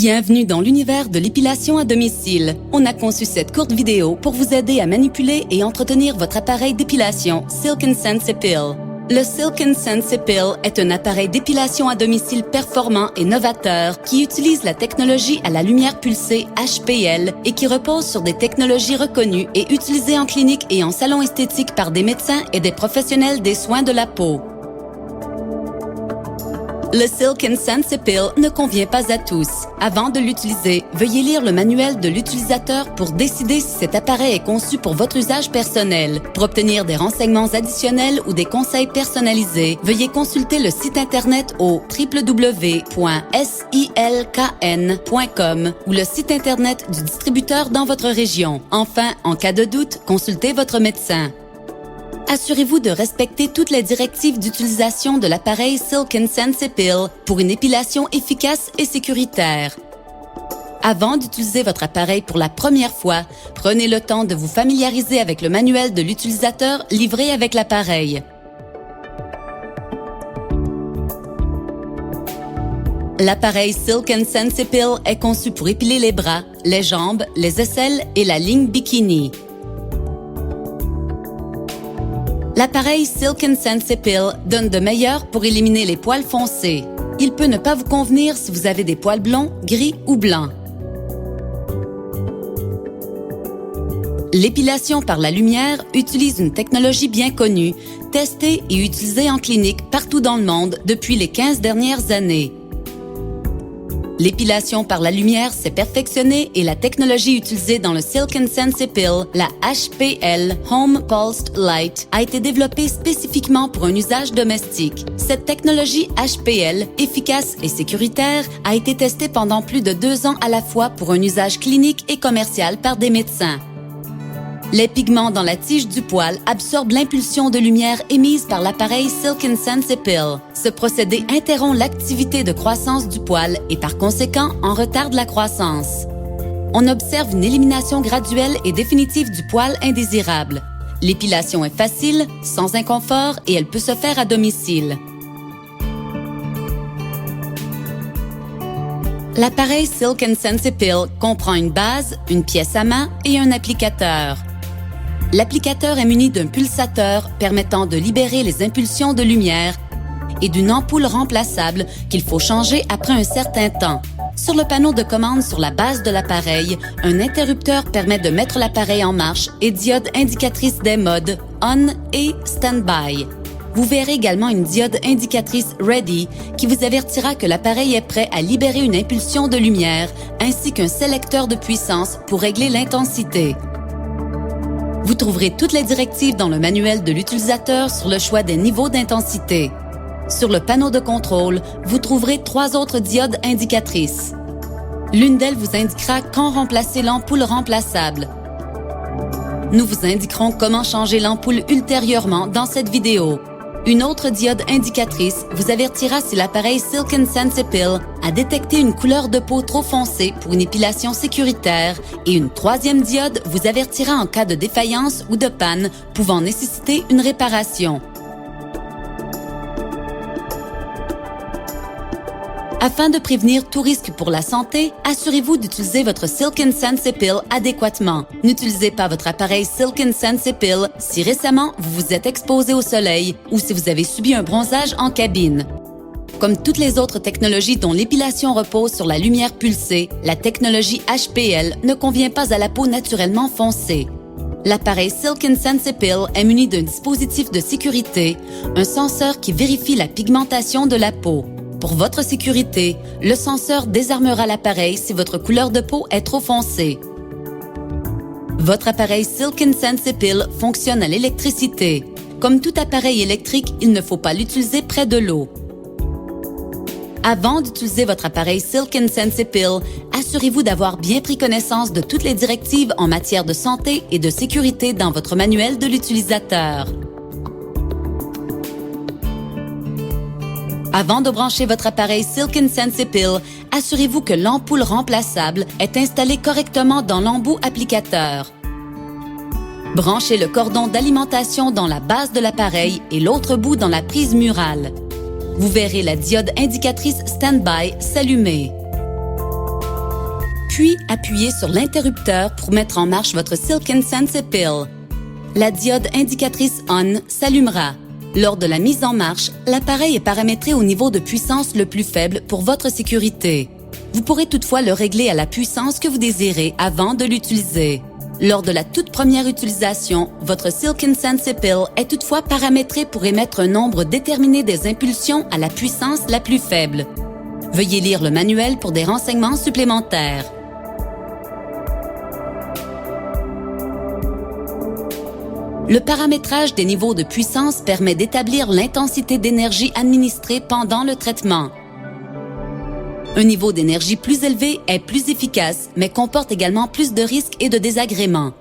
Bienvenue dans l'univers de l'épilation à domicile. On a conçu cette courte vidéo pour vous aider à manipuler et entretenir votre appareil d'épilation Silk & Sensipil. Le Silk & Sensipil est un appareil d'épilation à domicile performant et novateur qui utilise la technologie à la lumière pulsée HPL et qui repose sur des technologies reconnues et utilisées en clinique et en salon esthétique par des médecins et des professionnels des soins de la peau. Le Silk & Sensipil ne convient pas à tous. Avant de l'utiliser, veuillez lire le manuel de l'utilisateur pour décider si cet appareil est conçu pour votre usage personnel. Pour obtenir des renseignements additionnels ou des conseils personnalisés, veuillez consulter le site internet au www.silkn.com ou le site internet du distributeur dans votre région. Enfin, en cas de doute, consultez votre médecin. Assurez-vous de respecter toutes les directives d'utilisation de l'appareil Silk & Sensipil pour une épilation efficace et sécuritaire. Avant d'utiliser votre appareil pour la première fois, prenez le temps de vous familiariser avec le manuel de l'utilisateur livré avec l'appareil. L'appareil Silk & Sensipil est conçu pour épiler les bras, les jambes, les aisselles et la ligne bikini. L'appareil Silk & Sensipil donne de meilleur pour éliminer les poils foncés. Il peut ne pas vous convenir si vous avez des poils blonds, gris ou blancs. L'épilation par la lumière utilise une technologie bien connue, testée et utilisée en clinique partout dans le monde depuis les 15 dernières années. L'épilation par la lumière s'est perfectionnée et la technologie utilisée dans le Silk & Sensipil, la HPL Home Pulsed Light, a été développée spécifiquement pour un usage domestique. Cette technologie HPL, efficace et sécuritaire, a été testée pendant plus de 2 ans à la fois pour un usage clinique et commercial par des médecins. Les pigments dans la tige du poil absorbent l'impulsion de lumière émise par l'appareil Silk & Sensipil. Ce procédé interrompt l'activité de croissance du poil et par conséquent en retarde la croissance. On observe une élimination graduelle et définitive du poil indésirable. L'épilation est facile, sans inconfort et elle peut se faire à domicile. L'appareil Silk & Sensipil comprend une base, une pièce à main et un applicateur. L'applicateur est muni d'un pulsateur permettant de libérer les impulsions de lumière et d'une ampoule remplaçable qu'il faut changer après un certain temps. Sur le panneau de commande sur la base de l'appareil, un interrupteur permet de mettre l'appareil en marche et diode indicatrice des modes On et Standby. Vous verrez également une diode indicatrice Ready qui vous avertira que l'appareil est prêt à libérer une impulsion de lumière ainsi qu'un sélecteur de puissance pour régler l'intensité. Vous trouverez toutes les directives dans le manuel de l'utilisateur sur le choix des niveaux d'intensité. Sur le panneau de contrôle, vous trouverez 3 autres diodes indicatrices. L'une d'elles vous indiquera quand remplacer l'ampoule remplaçable. Nous vous indiquerons comment changer l'ampoule ultérieurement dans cette vidéo. Une autre diode indicatrice vous avertira si l'appareil Silk & Sensipil a détecté une couleur de peau trop foncée pour une épilation sécuritaire et une 3e diode vous avertira en cas de défaillance ou de panne pouvant nécessiter une réparation. Afin de prévenir tout risque pour la santé, assurez-vous d'utiliser votre Silk & Sensipil adéquatement. N'utilisez pas votre appareil Silk & Sensipil si récemment vous vous êtes exposé au soleil ou si vous avez subi un bronzage en cabine. Comme toutes les autres technologies dont l'épilation repose sur la lumière pulsée, la technologie HPL ne convient pas à la peau naturellement foncée. L'appareil Silk & Sensipil est muni d'un dispositif de sécurité, un senseur qui vérifie la pigmentation de la peau. Pour votre sécurité, le senseur désarmera l'appareil si votre couleur de peau est trop foncée. Votre appareil Silk & Sensipil fonctionne à l'électricité. Comme tout appareil électrique, il ne faut pas l'utiliser près de l'eau. Avant d'utiliser votre appareil Silk & Sensipil, assurez-vous d'avoir bien pris connaissance de toutes les directives en matière de santé et de sécurité dans votre manuel de l'utilisateur. Avant de brancher votre appareil Silk & Sensipil, assurez-vous que l'ampoule remplaçable est installée correctement dans l'embout applicateur. Branchez le cordon d'alimentation dans la base de l'appareil et l'autre bout dans la prise murale. Vous verrez la diode indicatrice Standby s'allumer. puis appuyez sur l'interrupteur pour mettre en marche votre Silk & Sense Pill. La diode indicatrice ON s'allumera. Lors de la mise en marche, l'appareil est paramétré au niveau de puissance le plus faible pour votre sécurité. Vous pourrez toutefois le régler à la puissance que vous désirez avant de l'utiliser. Lors de la toute première utilisation, votre Silk & Sense Pill est toutefois paramétré pour émettre un nombre déterminé des impulsions à la puissance la plus faible. Veuillez lire le manuel pour des renseignements supplémentaires. Le paramétrage des niveaux de puissance permet d'établir l'intensité d'énergie administrée pendant le traitement. Un niveau d'énergie plus élevé est plus efficace, mais comporte également plus de risques et de désagréments.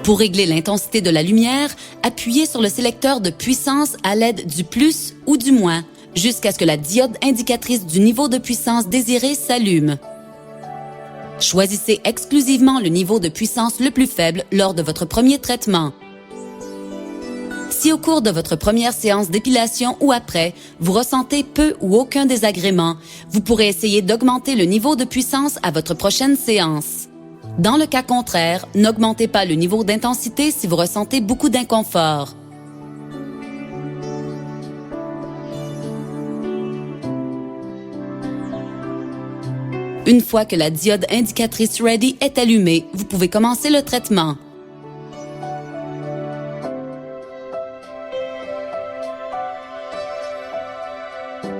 Pour régler l'intensité de la lumière, appuyez sur le sélecteur de puissance à l'aide du plus ou du moins, jusqu'à ce que la diode indicatrice du niveau de puissance désiré s'allume. Choisissez exclusivement le niveau de puissance le plus faible lors de votre premier traitement. Si au cours de votre première séance d'épilation ou après, vous ressentez peu ou aucun désagrément, vous pourrez essayer d'augmenter le niveau de puissance à votre prochaine séance. Dans le cas contraire, n'augmentez pas le niveau d'intensité si vous ressentez beaucoup d'inconfort. Une fois que la diode indicatrice Ready est allumée, vous pouvez commencer le traitement.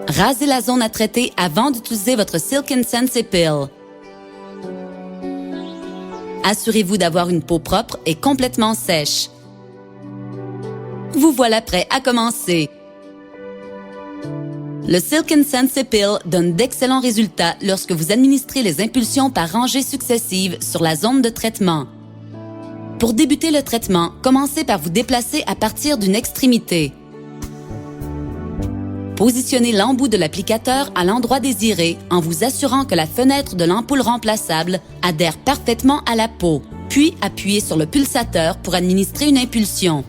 Rasez la zone à traiter avant d'utiliser votre Silk & Sense Pill. Assurez-vous d'avoir une peau propre et complètement sèche. Vous voilà prêt à commencer. Le Silk & Sense Pill donne d'excellents résultats lorsque vous administrez les impulsions par rangées successives sur la zone de traitement. Pour débuter le traitement, commencez par vous déplacer à partir d'une extrémité. Positionnez l'embout de l'applicateur à l'endroit désiré en vous assurant que la fenêtre de l'ampoule remplaçable adhère parfaitement à la peau, puis appuyez sur le pulsateur pour administrer une impulsion.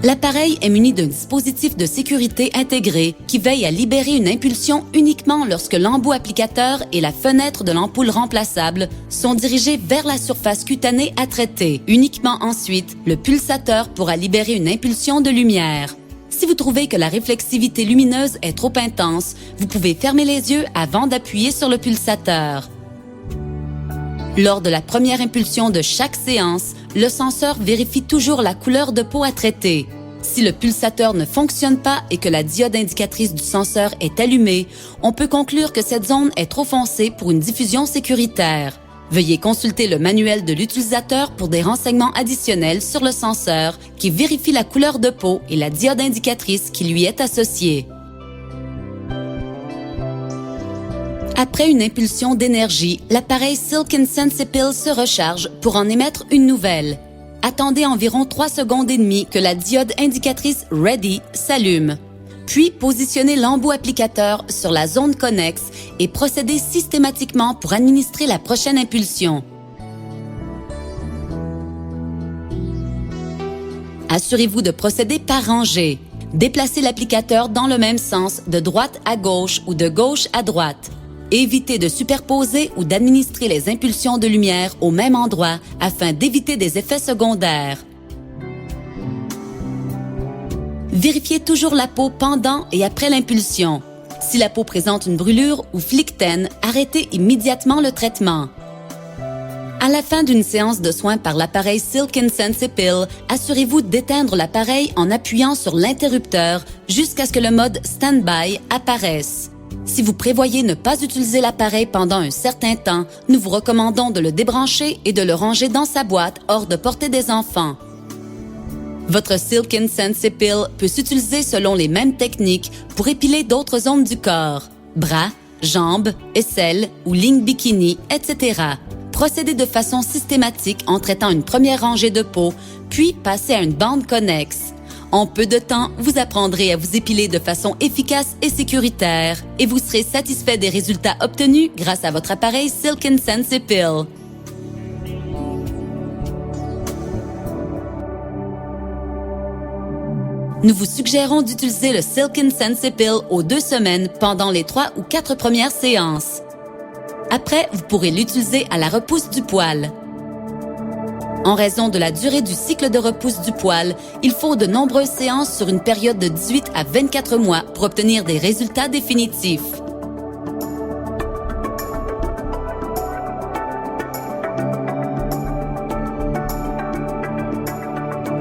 L'appareil est muni d'un dispositif de sécurité intégré qui veille à libérer une impulsion uniquement lorsque l'embout applicateur et la fenêtre de l'ampoule remplaçable sont dirigés vers la surface cutanée à traiter. Uniquement ensuite, le pulsateur pourra libérer une impulsion de lumière. Si vous trouvez que la réflexivité lumineuse est trop intense, vous pouvez fermer les yeux avant d'appuyer sur le pulsateur. Lors de la première impulsion de chaque séance, le senseur vérifie toujours la couleur de peau à traiter. Si le pulsateur ne fonctionne pas et que la diode indicatrice du senseur est allumée, on peut conclure que cette zone est trop foncée pour une diffusion sécuritaire. Veuillez consulter le manuel de l'utilisateur pour des renseignements additionnels sur le senseur qui vérifie la couleur de peau et la diode indicatrice qui lui est associée. Après une impulsion d'énergie, l'appareil Silk & Sense Pill se recharge pour en émettre une nouvelle. Attendez environ 3 secondes et demie que la diode indicatrice Ready s'allume. Puis positionnez l'embout applicateur sur la zone connexe et procédez systématiquement pour administrer la prochaine impulsion. Assurez-vous de procéder par rangée. Déplacez l'applicateur dans le même sens de droite à gauche ou de gauche à droite. Évitez de superposer ou d'administrer les impulsions de lumière au même endroit afin d'éviter des effets secondaires. Vérifiez toujours la peau pendant et après l'impulsion. Si la peau présente une brûlure ou flictène, arrêtez immédiatement le traitement. À la fin d'une séance de soins par l'appareil Silk & Sense Pill, assurez-vous d'éteindre l'appareil en appuyant sur l'interrupteur jusqu'à ce que le mode Standby apparaisse. Si vous prévoyez ne pas utiliser l'appareil pendant un certain temps, nous vous recommandons de le débrancher et de le ranger dans sa boîte hors de portée des enfants. Votre Silk & Sense Pill peut s'utiliser selon les mêmes techniques pour épiler d'autres zones du corps, bras, jambes, aisselles ou lignes bikini, etc. Procédez de façon systématique en traitant une première rangée de peau, puis passez à une bande connexe. En peu de temps, vous apprendrez à vous épiler de façon efficace et sécuritaire et vous serez satisfait des résultats obtenus grâce à votre appareil Silk & Sense Pill. Nous vous suggérons d'utiliser le Silk & Sensipill aux 2 semaines pendant les 3 ou 4 premières séances. Après, vous pourrez l'utiliser à la repousse du poil. En raison de la durée du cycle de repousse du poil, il faut de nombreuses séances sur une période de 18 à 24 mois pour obtenir des résultats définitifs.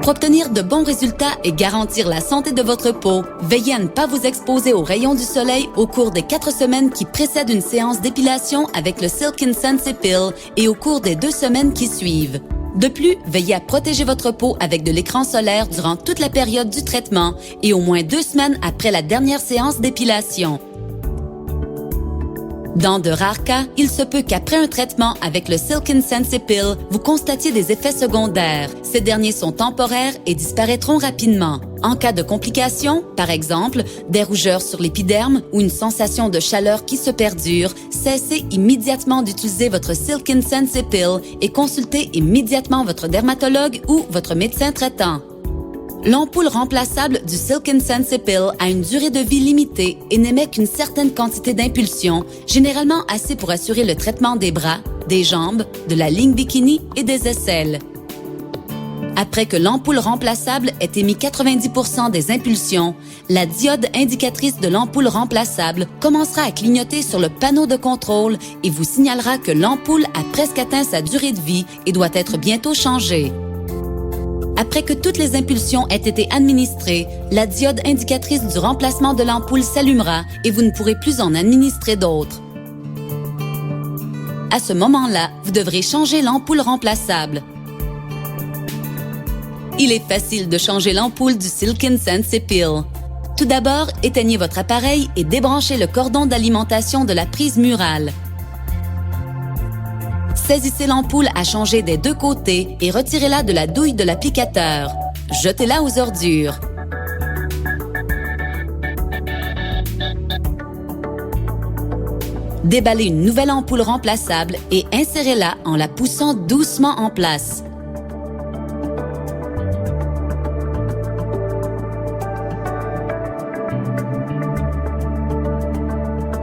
Pour obtenir de bons résultats et garantir la santé de votre peau, veillez à ne pas vous exposer aux rayons du soleil au cours des 4 semaines qui précèdent une séance d'épilation avec le Silk & Sensipill et au cours des 2 semaines qui suivent. De plus, veillez à protéger votre peau avec de l'écran solaire durant toute la période du traitement et au moins 2 semaines après la dernière séance d'épilation. Dans de rares cas, il se peut qu'après un traitement avec le Silk & Sensipill, vous constatiez des effets secondaires. Ces derniers sont temporaires et disparaîtront rapidement. En cas de complications, par exemple, des rougeurs sur l'épiderme ou une sensation de chaleur qui se perdure, cessez immédiatement d'utiliser votre Silk & Sensipill et consultez immédiatement votre dermatologue ou votre médecin traitant. L'ampoule remplaçable du Silk & Sensipill a une durée de vie limitée et n'émet qu'une certaine quantité d'impulsion, généralement assez pour assurer le traitement des bras, des jambes, de la ligne bikini et des aisselles. Après que l'ampoule remplaçable ait émis 90% des impulsions, la diode indicatrice de l'ampoule remplaçable commencera à clignoter sur le panneau de contrôle et vous signalera que l'ampoule a presque atteint sa durée de vie et doit être bientôt changée. Après que toutes les impulsions aient été administrées, la diode indicatrice du remplacement de l'ampoule s'allumera et vous ne pourrez plus en administrer d'autres. À ce moment-là, vous devrez changer l'ampoule remplaçable. Il est facile de changer l'ampoule du Silk & Sensipill. Tout d'abord, éteignez votre appareil et débranchez le cordon d'alimentation de la prise murale. Saisissez l'ampoule à changer des 2 côtés et retirez-la de la douille de l'applicateur. Jetez-la aux ordures. Déballez une nouvelle ampoule remplaçable et insérez-la en la poussant doucement en place.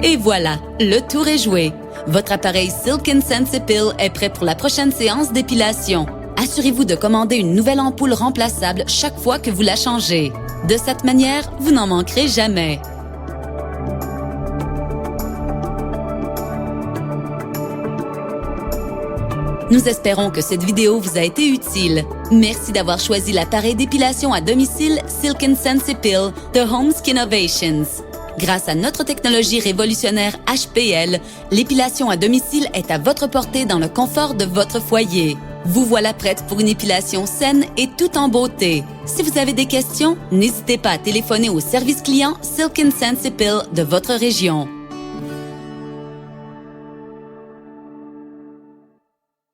Et voilà, le tour est joué. Votre appareil Silk & Sensipill est prêt pour la prochaine séance d'épilation. Assurez-vous de commander une nouvelle ampoule remplaçable chaque fois que vous la changez. De cette manière, vous n'en manquerez jamais. Nous espérons que cette vidéo vous a été utile. Merci d'avoir choisi l'appareil d'épilation à domicile Silk & Sensipill de Home Skinovations. Grâce à notre technologie révolutionnaire HPL, l'épilation à domicile est à votre portée dans le confort de votre foyer. Vous voilà prête pour une épilation saine et tout en beauté. Si vous avez des questions, n'hésitez pas à téléphoner au service client Silk & Sensipill de votre région.